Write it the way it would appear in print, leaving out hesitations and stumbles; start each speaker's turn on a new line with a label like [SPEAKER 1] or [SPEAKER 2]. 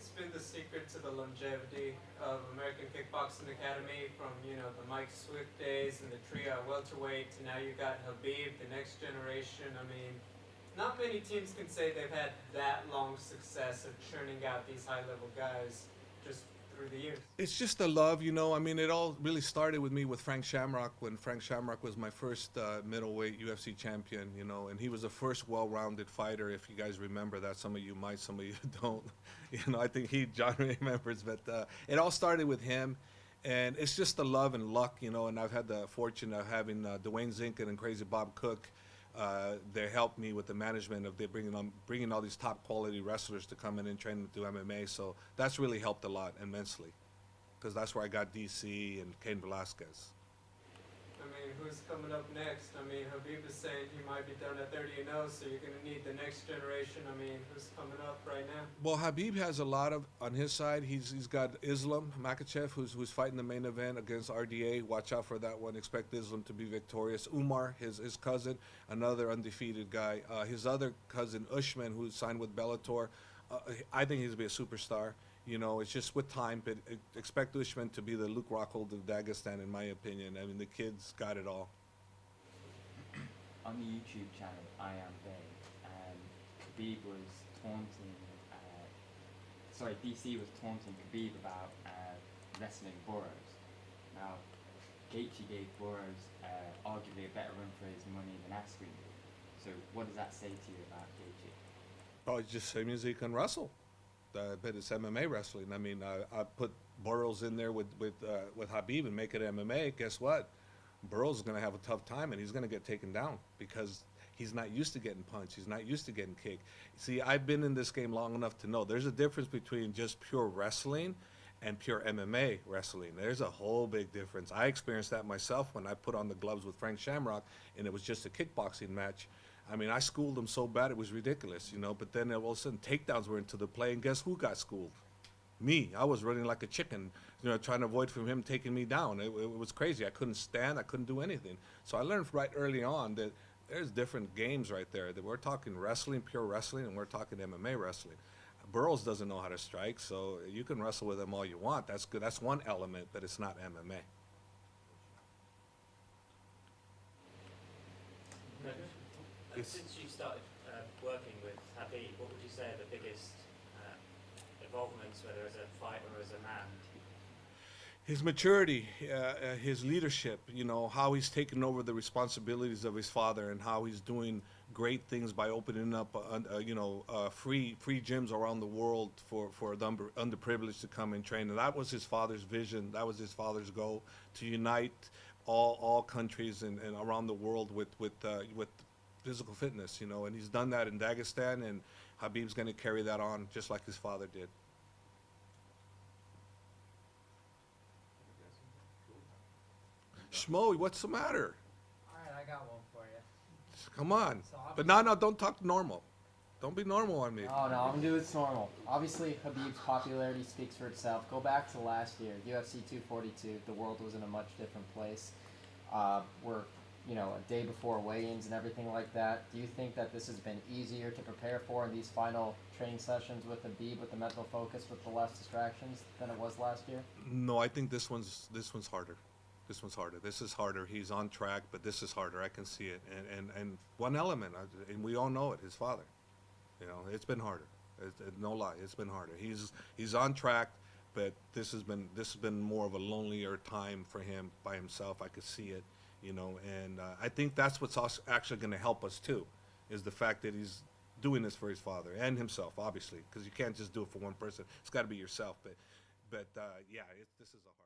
[SPEAKER 1] think's been the secret to the longevity of American Kickboxing Academy from, you know, the Mike Swift days and the trio at welterweight to now you got Khabib, the next generation? I mean, not many teams can say they've had that long success of churning out these high-level guys just through the years.
[SPEAKER 2] It's just the love, you know. I mean, it all really started with me with Frank Shamrock when Frank Shamrock was my first middleweight UFC champion, you know, and he was the first well-rounded fighter. If you guys remember that, some of you might, some of you don't. You know, I think John remembers, but it all started with him. And it's just the love and luck, you know, and I've had the fortune of having Dwayne Zinkin and Crazy Bob Cook. They helped me with the management of bringing all these top quality wrestlers to come in and train to do MMA. So that's really helped a lot immensely, because that's where I got DC and Cain Velasquez.
[SPEAKER 1] I mean, who's coming up next? I mean, Khabib is saying he might be done at 30-0, so you're going to need the next generation. I mean, who's coming up right now?
[SPEAKER 2] Well, Khabib has a lot of on his side. He's got Islam Makhachev, who's fighting the main event against RDA. Watch out for that one. Expect Islam to be victorious. Umar, his cousin, another undefeated guy. His other cousin Usman, who's signed with Bellator. I think he's going to be a superstar. You know, it's just with time, but expect Usman to be the Luke Rockhold of Dagestan, in my opinion. I mean, the kid's got it all.
[SPEAKER 3] On the YouTube channel, I Am Bay, Khabib was taunting, DC was taunting Khabib about wrestling Burroughs. Now, Gaethje gave Burroughs arguably a better run for his money than Askren did. So what does that say to you about Gaethje?
[SPEAKER 2] Oh, it's just same as he can wrestle. But it's MMA wrestling. I mean, I put Burroughs in there with Khabib and make it MMA. Guess what? Burroughs is going to have a tough time, and he's going to get taken down because he's not used to getting punched. He's not used to getting kicked. See, I've been in this game long enough to know there's a difference between just pure wrestling and pure MMA wrestling. There's a whole big difference. I experienced that myself when I put on the gloves with Frank Shamrock, and it was just a kickboxing match. I mean, I schooled him so bad it was ridiculous, you know, but then all of a sudden takedowns were into the play, and guess who got schooled? Me. I was running like a chicken, you know, trying to avoid from him taking me down. It was crazy. I couldn't stand. I couldn't do anything. So I learned right early on that there's different games right there. That we're talking wrestling, pure wrestling, and we're talking MMA wrestling. Burroughs doesn't know how to strike, so you can wrestle with him all you want. That's good. That's one element, but it's not MMA.
[SPEAKER 4] Since you started working with Khabib, what would you say are the biggest involvements, whether as a fighter or as a man?
[SPEAKER 2] His maturity, his leadership, you know, how he's taken over the responsibilities of his father and how he's doing great things by opening up, free gyms around the world for the underprivileged to come and train. And that was his father's vision. That was his father's goal, to unite all countries and around the world with physical fitness, you know, and he's done that in Dagestan, and Khabib's going to carry that on just like his father did. Schmo, what's the matter?
[SPEAKER 5] All right, I got one for you.
[SPEAKER 2] Come on.
[SPEAKER 5] So
[SPEAKER 2] But no, don't talk normal. Don't be normal on me.
[SPEAKER 5] Oh, no, I'm going to do it normal. Obviously, Khabib's popularity speaks for itself. Go back to last year, UFC 242. The world was in a much different place. We're, you know, a day before weigh-ins and everything like that. Do you think that this has been easier to prepare for in these final training sessions with Khabib, with the mental focus, with the less distractions than it was last year?
[SPEAKER 2] No, I think this one's harder. This one's harder. This is harder. He's on track, but this is harder. I can see it. And one element, and we all know it, his father. You know, it's been harder. No lie, it's been harder. He's on track, but this has been more of a lonelier time for him by himself. I could see it, you know, and I think that's what's actually going to help us too, is the fact that he's doing this for his father and himself, obviously, because you can't just do it for one person. It's got to be yourself. But yeah, this is a hard.